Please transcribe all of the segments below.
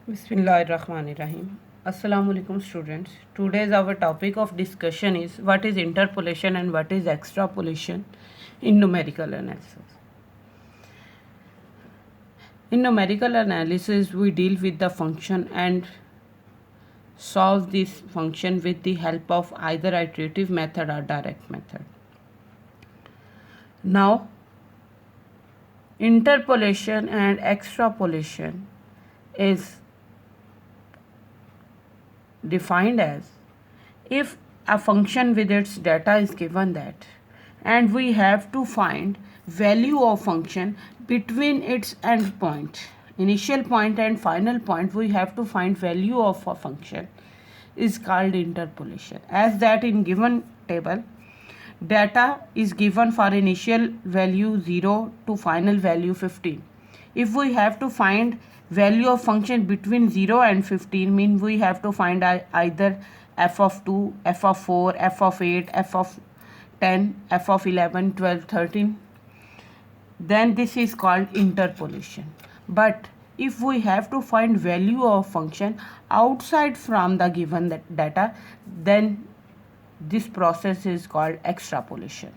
Bismillahirrahmanirrahim. Assalamu alaikum students. Today's our topic of discussion is what is interpolation and what is extrapolation in numerical analysis. In numerical analysis, we deal with the function and solve this function with the help of either iterative method or direct method. Now, interpolation and extrapolation is defined as if a function with its data is given that and we have to find value of function between its endpoint, initial point and final point, we have to find value of a function is called interpolation. As that in given table data is given for initial value 0 to final value 15. If we have to find value of function between 0 and 15, mean we have to find either f of 2, f of 4, f of 8, f of 10, f of 11, 12, 13. Then this is called interpolation. But if we have to find value of function outside from the given data, then this process is called extrapolation.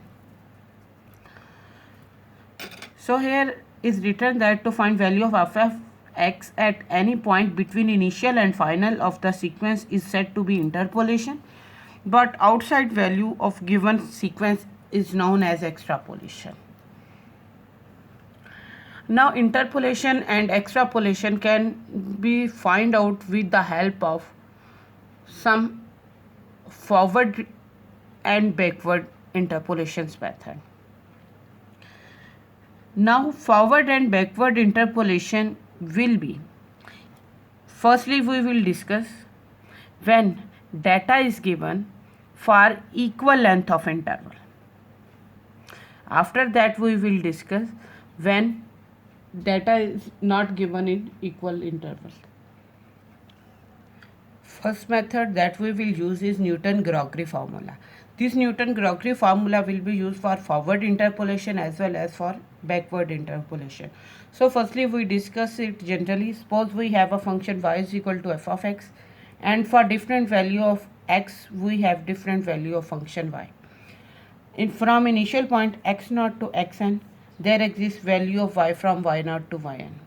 So here is written that to find value of f of x at any point between initial and final of the sequence is said to be interpolation, but outside value of given sequence is known as extrapolation. Now interpolation and extrapolation can be find out with the help of some forward and backward interpolations method. Now forward and backward interpolation will be, firstly we will discuss when data is given for equal length of interval. After that we will discuss when data is not given in equal interval. First method that we will use is Newton-Gregory formula. This Newton-Gregory formula will be used for forward interpolation as well as for backward interpolation. So firstly we discuss it generally. Suppose we have a function y is equal to f of x, and for different value of x we have different value of function y. From initial point x0 to xn there exists value of y from y0 to yn.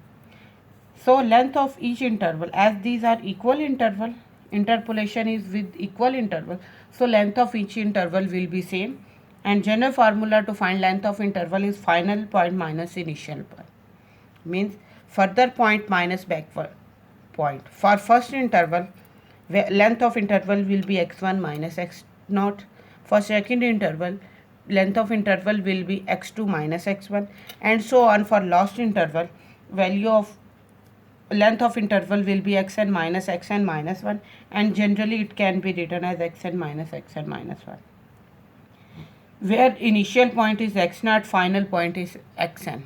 So length of each interval, as these are equal interval, interpolation is with equal interval, so length of each interval will be same, and general formula to find length of interval is final point minus initial point, means further point minus backward point. For first interval length of interval will be x1 minus x0. For second interval length of interval will be x2 minus x1, and so on. For last interval value of length of interval will be xn minus 1, and generally it can be written as xn minus 1, where initial point is x0, final point is xn.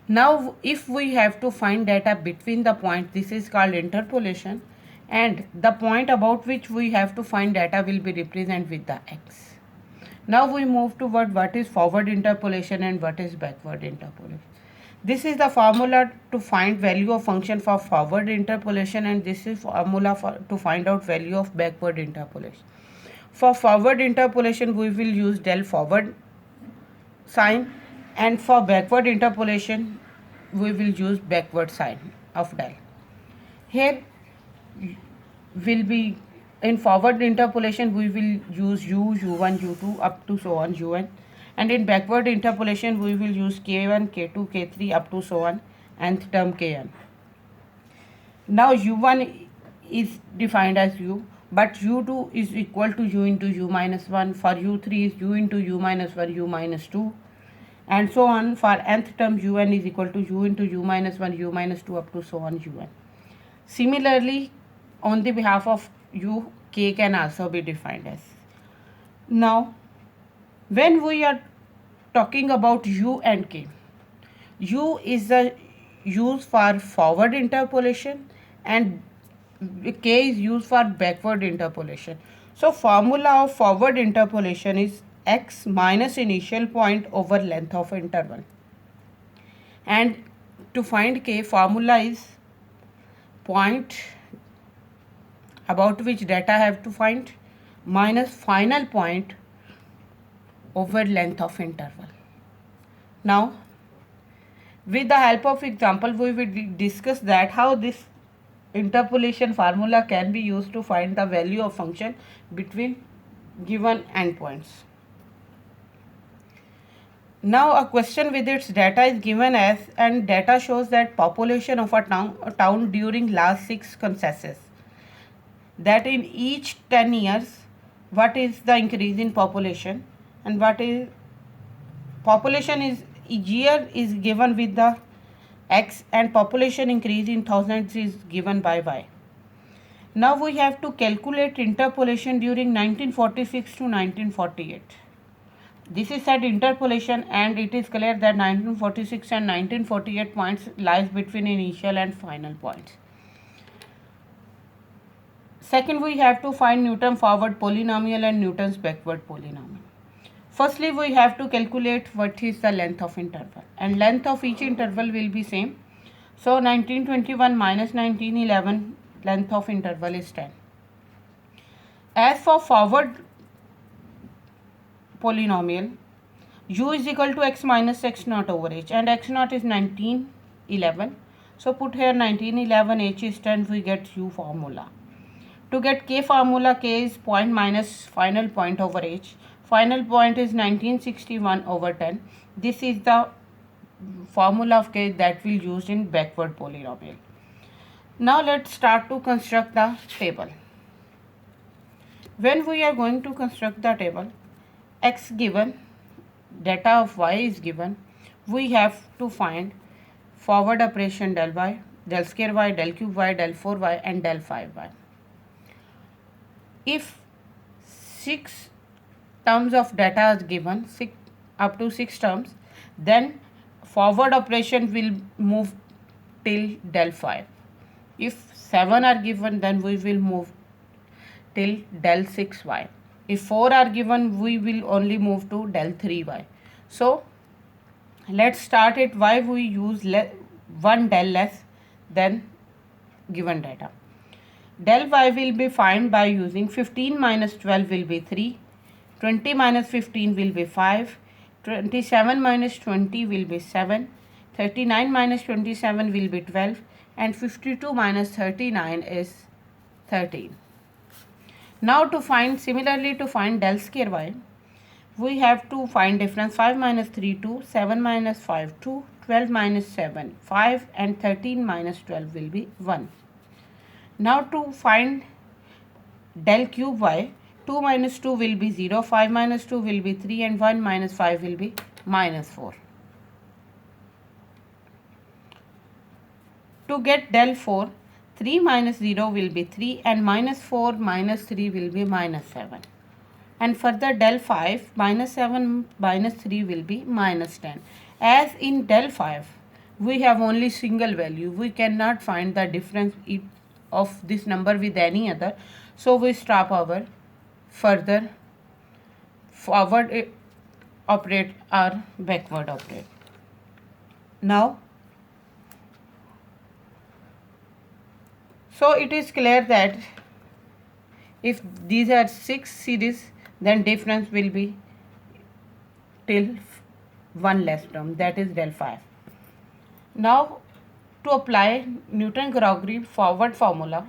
Now if we have to find data between the point, this is called interpolation, and the point about which we have to find data will be represented with the x. Now we move toward what is forward interpolation and what is backward interpolation. This is the formula to find value of function for forward interpolation, and this is formula to find out value of backward interpolation. For forward interpolation we will use del forward sign, and for backward interpolation we will use backward sign of del. Here will be, in forward interpolation we will use u, u1, u2 up to so on un, and in backward interpolation we will use k1, k2, k3 up to so on nth term kn. Now u1 is defined as u, but u2 is equal to u into u minus 1. For u3 is u into u minus 1, u minus 2, and so on. For nth term un is equal to u into u minus 1, u minus 2 up to so on un. Similarly, on the behalf of u, k can also be defined as. Now when we are talking about u and k, u is the used for forward interpolation and k is used for backward interpolation. So formula of forward interpolation is x minus initial point over length of interval, and to find k formula is point about which data I have to find minus final point over length of interval. Now, with the help of example, we will discuss that how this interpolation formula can be used to find the value of function between given endpoints. Now a question with its data is given as, and data shows that population of a town during last 6 censuses, that in each 10 years what is the increase in population, and what is population is year is given with the x and population increase in thousands is given by y. Now we have to calculate interpolation during 1946 to 1948. This is said interpolation, and it is clear that 1946 and 1948 points lies between initial and final points. Second, we have to find Newton forward polynomial and Newton's backward polynomial. Firstly, we have to calculate what is the length of interval, and length of each interval will be same. So 1921 minus 1911, length of interval is 10. As for forward polynomial, u is equal to x minus x naught over h, and x naught is 1911. So put here 1911, h is 10, we get u formula. To get k formula, k is point minus final point over h. Final point is 1961 over 10. This is the formula of k that we use in backward polynomial. Now let's start to construct the table. When we are going to construct the table, x given, data of y is given, we have to find forward operation del y, del square y, del cube y, del 4y and del 5y. If 6 terms of data is given, up to 6 terms, then forward operation will move till del 5. If 7 are given, then we will move till del 6y. If 4 are given, we will only move to del 3y. So let's start it why we use one del less than given data. Del y will be found by using 15 minus 12 will be 3, 20 minus 15 will be 5, 27 minus 20 will be 7, 39 minus 27 will be 12, and 52 minus 39 is 13. Now to find, similarly to find del square y, we have to find difference. 5 minus 3 2, 7 minus 5 2, 12 minus 7 5, and 13 minus 12 will be 1. Now to find del cube y, 2 minus 2 will be 0, 5 minus 2 will be 3, and 1 minus 5 will be minus 4. To get del 4, 3 minus 0 will be 3, and minus 4 minus 3 will be minus 7. And further del 5, minus 7 minus 3 will be minus 10. As in del 5, we have only single value. We cannot find the difference of this number with any other. So we stop our further forward operate or backward operate. Now, so it is clear that if these are 6 series, then difference will be till one less term, that is del 5. Now to apply Newton-Gregory forward formula,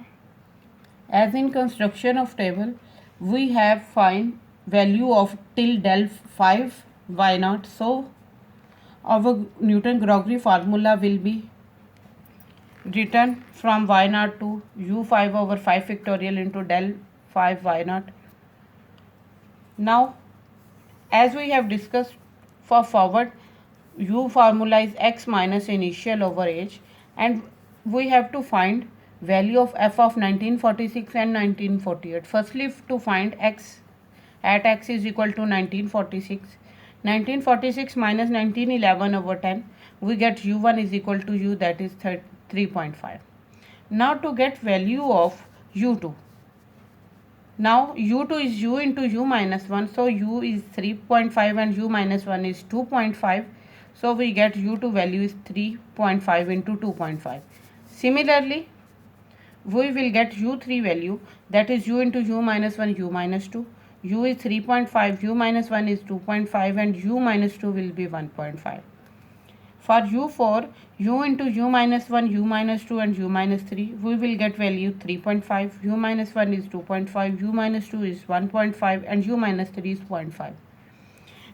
as in construction of table, we have find value of till del 5 y naught. So our Newton-Gregory formula will be written from y naught to u5 over 5 factorial into del 5 y naught. Now, as we have discussed, for forward, u formula is x minus initial over h, and we have to find value of f of 1946 and 1948. Firstly, to find x at x is equal to 1946. 1946 minus 1911 over 10, we get u1 is equal to u, that is 3.5. Now to get value of u2. Now u2 is u into u minus 1, so u is 3.5 and u minus 1 is 2.5. So we get u2 value is 3.5 into 2.5. Similarly, we will get u3 value, that is u into u minus 1, u minus 2. U is 3.5, u minus 1 is 2.5, and u minus 2 will be 1.5. For u4, u into u minus 1, u minus 2, and u minus 3, we will get value 3.5, u minus 1 is 2.5, u minus 2 is 1.5, and u minus 3 is 0.5.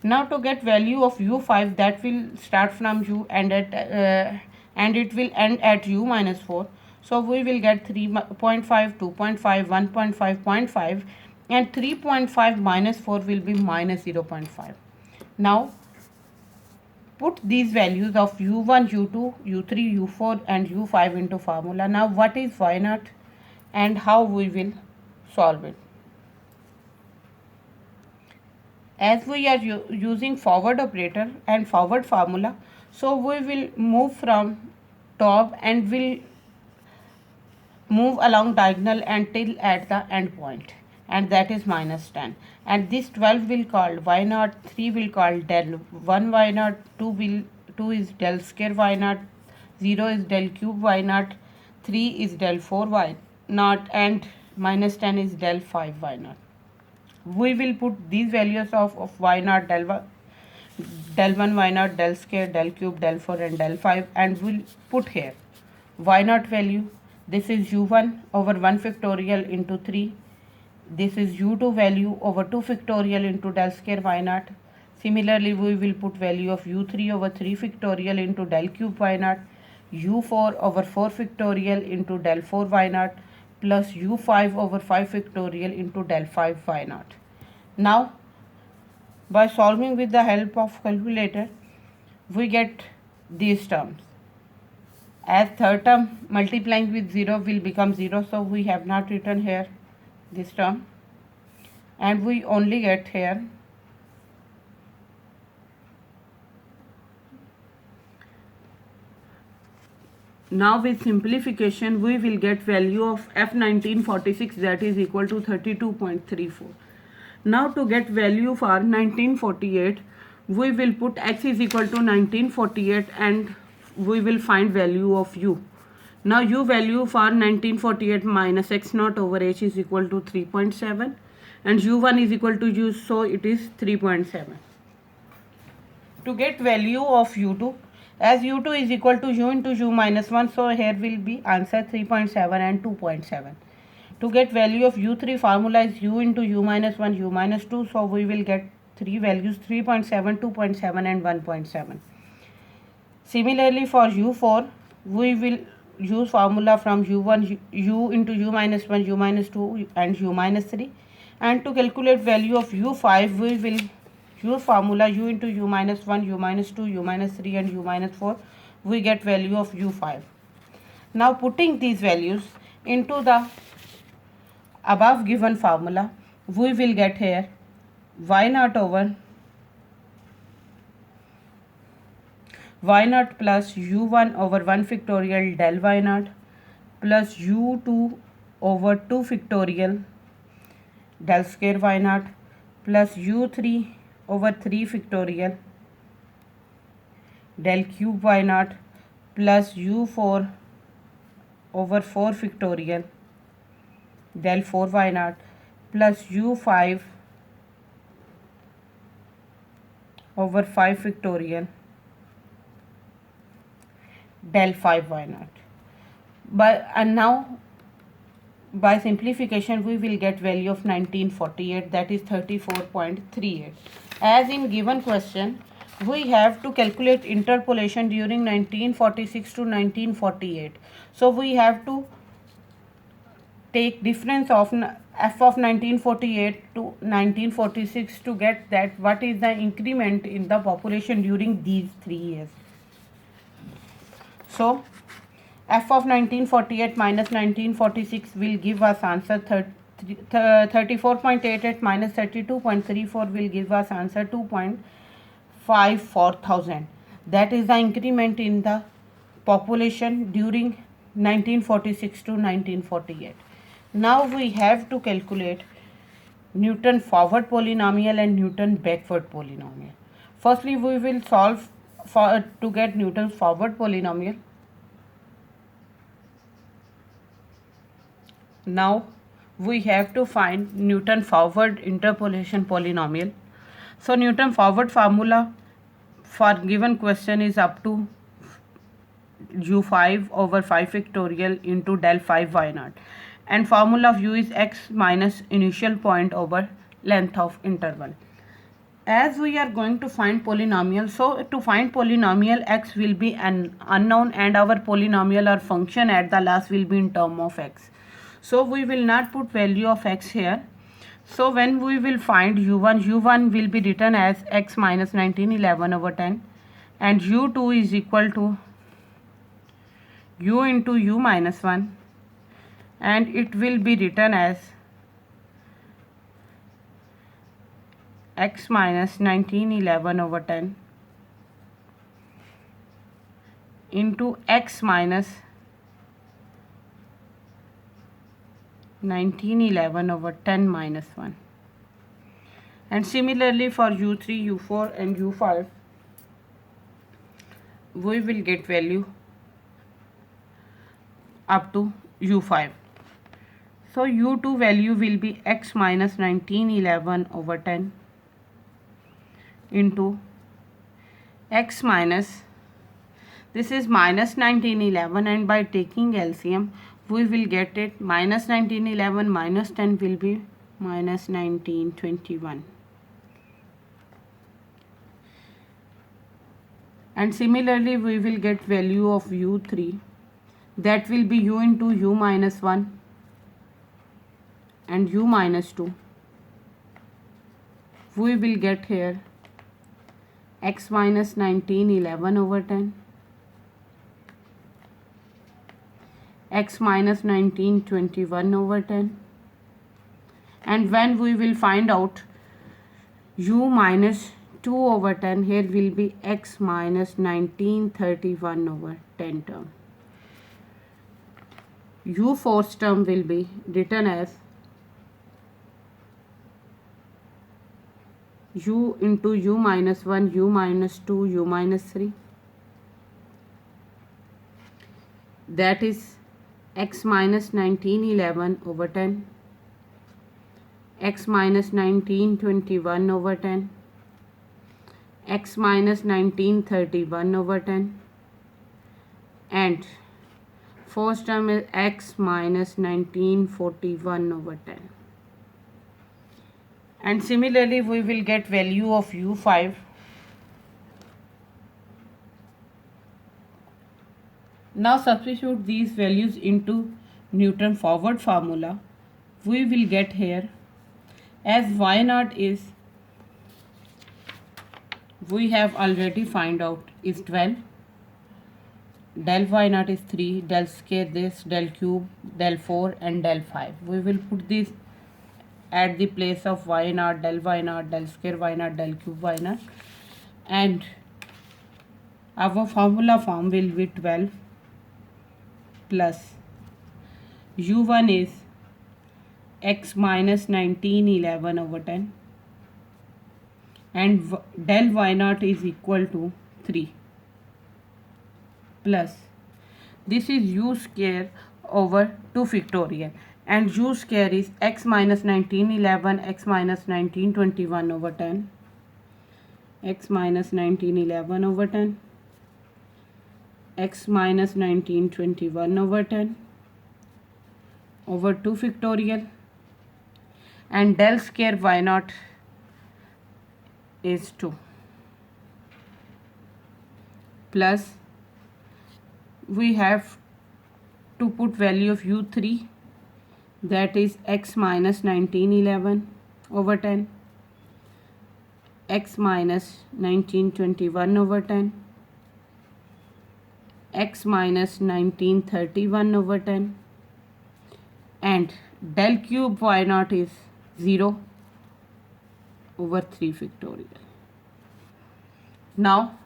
Now to get value of u5, that will start from u and it will end at u minus 4. So we will get 3.5, 2.5, 1.5, 0.5, and 3.5 minus 4 will be minus 0.5. Now put these values of u1, u2, u3, u4 and u5 into formula. Now what is y naught and how we will solve it? As we are using forward operator and forward formula, so we will move from top and will move along diagonal until at the end point, and that is minus 10. And this 12 will call y naught, 3 will call del 1 y naught, 2 is del square y naught, 0 is del cube y naught, 3 is del 4 y naught, and minus 10 is del 5 y naught. We will put these values of y naught, del 1 y naught, del square, del cube, del 4 and del 5, and we'll put here y naught value. This is u1 over 1 factorial into 3. This is u2 value over 2 factorial into del square y naught. Similarly, we will put value of u3 over 3 factorial into del cube y naught, u4 over 4 factorial into del 4 y naught, plus u5 over 5 factorial into del 5 y naught. Now, by solving with the help of calculator, we get these terms. As third term multiplying with 0 will become 0, so we have not written here this term, and we only get here now with simplification we will get value of f1946, that is equal to 32.34. Now to get value for 1948, we will put x is equal to 1948 and we will find value of u. Now u value for 1948 minus x naught over h is equal to 3.7 and u1 is equal to u, so it is 3.7. To get value of u2, as u2 is equal to u into u minus 1, so here will be answer 3.7 and 2.7. To get value of u3, formula is u into u minus 1, u minus 2, so we will get three values 3.7, 2.7 and 1.7. Similarly for u4, we will use formula from u1, u into u minus 1, u minus 2 and u minus 3. And to calculate value of u5, we will use formula u into u minus 1, u minus 2, u minus 3 and u minus 4. We get value of u5. Now putting these values into the above given formula, we will get here y naught over y naught plus u1 over 1 factorial del y naught plus u2 over 2 factorial del square y naught plus u3 over 3 factorial del cube y naught plus u4 over 4 factorial del 4 y naught plus u5 over 5 factorial del 5 y naught. And now by simplification we will get value of 1948, that is 34.38. As in given question, we have to calculate interpolation during 1946 to 1948. So we have to take difference of f of 1948 to 1946 to get that what is the increment in the population during these 3 years. So f of 1948 minus 1946 will give us answer 34.88 minus 32.34 will give us answer 2.54,000. That is the increment in the population during 1946 to 1948. Now we have to calculate Newton forward polynomial and Newton backward polynomial. Firstly, we will solve to get Newton's forward polynomial. Now we have to find Newton forward interpolation polynomial. So Newton forward formula for given question is up to u5 over 5 factorial into del 5 y naught, and formula of u is x minus initial point over length of interval. As we are going to find polynomial, so to find polynomial x will be an unknown and our polynomial or function at the last will be in term of x. So we will not put value of x here. So when we will find u1 will be written as x minus 1911 over 10, and u2 is equal to u into u minus 1, and it will be written as x minus 1911 over 10 into x minus 1911 over 10 minus 1. And similarly for u3, u4 and u5 we will get value up to u5. So u2 value will be x minus 1911 over 10 into x minus, this is minus 1911, and by taking LCM we will get it minus 1911 minus 10 will be minus 1921. And similarly we will get value of u3, that will be u into u minus 1 and u minus 2. We will get here x minus 1911 over 10, x minus 1921 over 10, and when we will find out u minus 2 over 10, here will be x minus 1931 over 10 term. u4 term will be written as u into u minus 1, u minus 2, u minus 3, that is x minus 1911 over 10, x minus 1921 over 10, x minus 1931 over 10, and first term is x minus 1941 over 10. And similarly we will get value of u5. Now substitute these values into Newton forward formula. We will get here as y0 is, we have already find out, is 12, del y0 is 3, del square this, del cube, del 4 and del 5. We will put this at the place of y0, del y0, del square y0, del cube y0, and our formula form will be 12 plus u1 is x minus 1911 over 10, and del y0 is equal to 3, plus this is u square over 2 factorial, and u square is x minus 1911, x minus 1921 over 10, x minus 1911 over 10, x minus 1921 over 10 over 2 factorial, and del square y0 is 2, plus we have to put value of u3, that is x minus 1911 over 10, x minus 1921 over 10, x minus 1931 over 10, and del cube y0 is 0 over 3 factorial. Now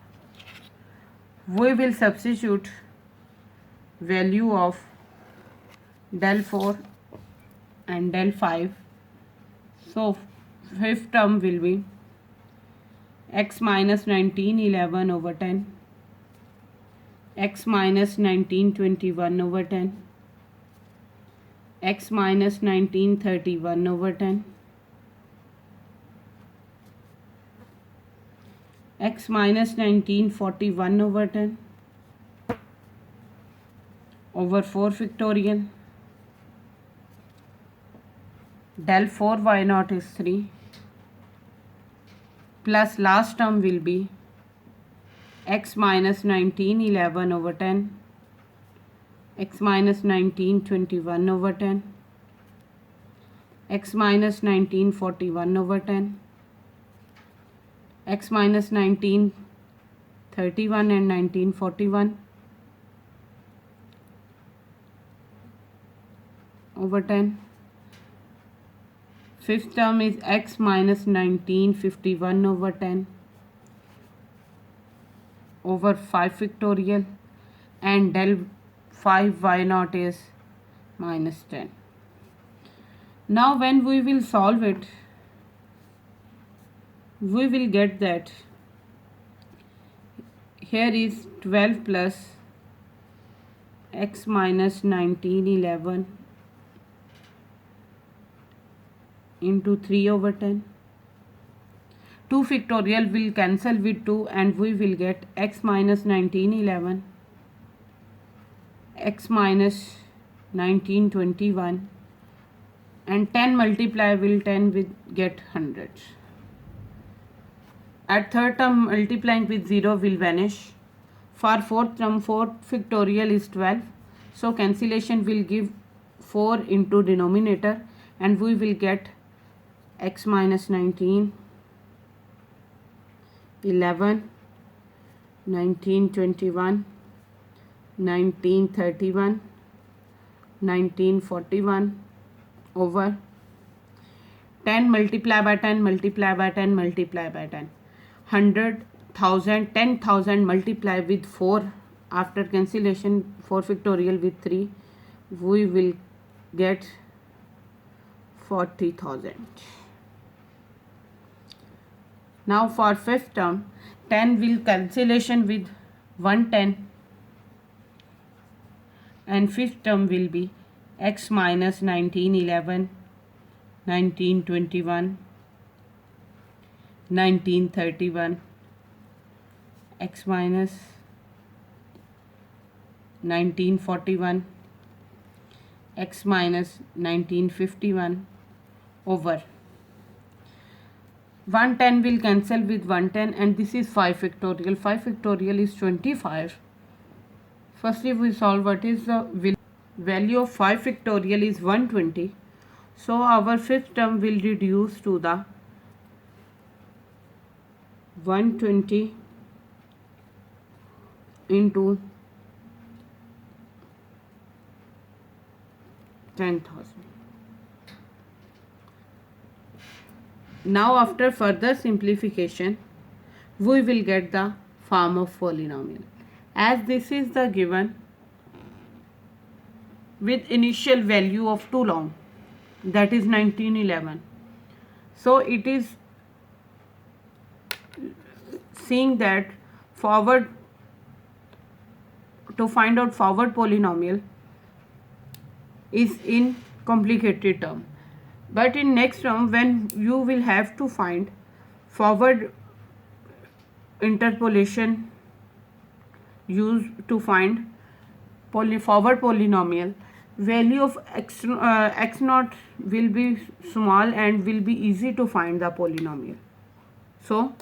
we will substitute value of del 4 and del 5. So fifth term will be x minus 1911 over 10, x minus 1921 over 10, x minus 1931 over 10, x minus 1941 over 10 over 4 factorial. Del 4 y naught is 3 plus last term will be x minus 1911 over 10, x minus 1921 over 10, x minus 1941 over 10, x minus 1931 and 1941 over 10. Fifth term is x minus 1951 over 10 over 5 factorial, and del 5 y naught is minus 10. Now when we will solve it, we will get that here is 12 plus x minus 1911 into 3 over 10. 2 factorial will cancel with 2 and we will get x minus 1911, x minus 1921, and 10 multiply will 10 with get 100. At third term multiplying with 0 will vanish. For fourth term 4 factorial is 12. So cancellation will give 4 into denominator and we will get x minus 19, 11, 1921, 1931, 1941 over 10 multiply by 10 multiply by 10 multiply by 10. 100,000, 10,000 multiply with 4 after cancellation 4 factorial with 3 we will get 40,000. Now for fifth term 10 will cancellation with 110 and fifth term will be x minus 1911, 1921, 1931, x minus 1941, x minus 1951 over 110 will cancel with 110 and this is 5 factorial. 5 factorial is 25. Firstly we solve what is the value of 5 factorial is 120. So our fifth term will reduce to the 120 into 10,000. Now after further simplification we will get the form of polynomial. As this is the given with initial value of too long, that is 1911. So it is seeing that forward to find out forward polynomial is in complicated term, but in next term when you will have to find forward interpolation used to find forward polynomial, value of x naught will be small and will be easy to find the polynomial. So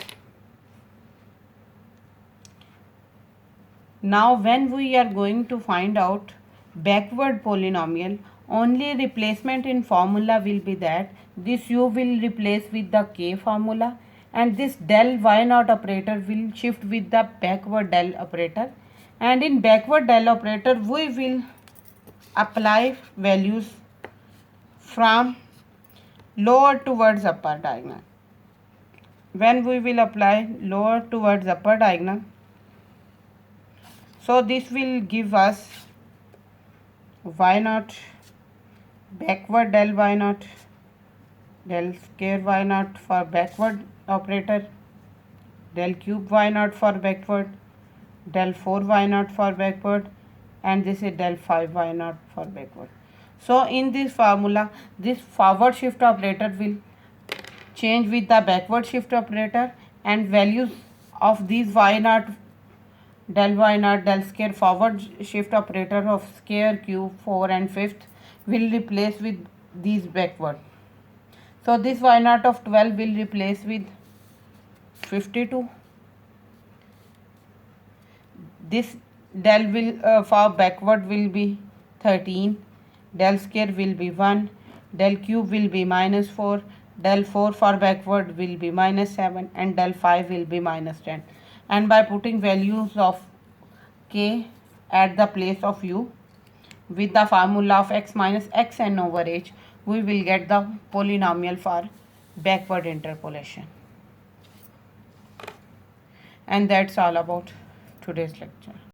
now when we are going to find out backward polynomial, only replacement in formula will be that this u will replace with the k formula and this del y naught operator will shift with the backward del operator, and in backward del operator we will apply values from lower towards upper diagonal. When we will apply lower towards upper diagonal, so this will give us y naught backward del y naught, del square y naught for backward operator, del cube y naught for backward, del 4 y naught for backward, and this is del 5 y naught for backward. So in this formula, this forward shift operator will change with the backward shift operator, and values of these y naught, del y naught, del square forward shift operator of square, cube, 4 and 5th will replace with these backward. So this y naught of 12 will replace with 52. This del will for backward will be 13, del square will be 1, del cube will be -4, del 4 for backward will be -7, and del 5 will be -10. And by putting values of k at the place of u with the formula of x minus xn over h, we will get the polynomial for backward interpolation. And that's all about today's lecture.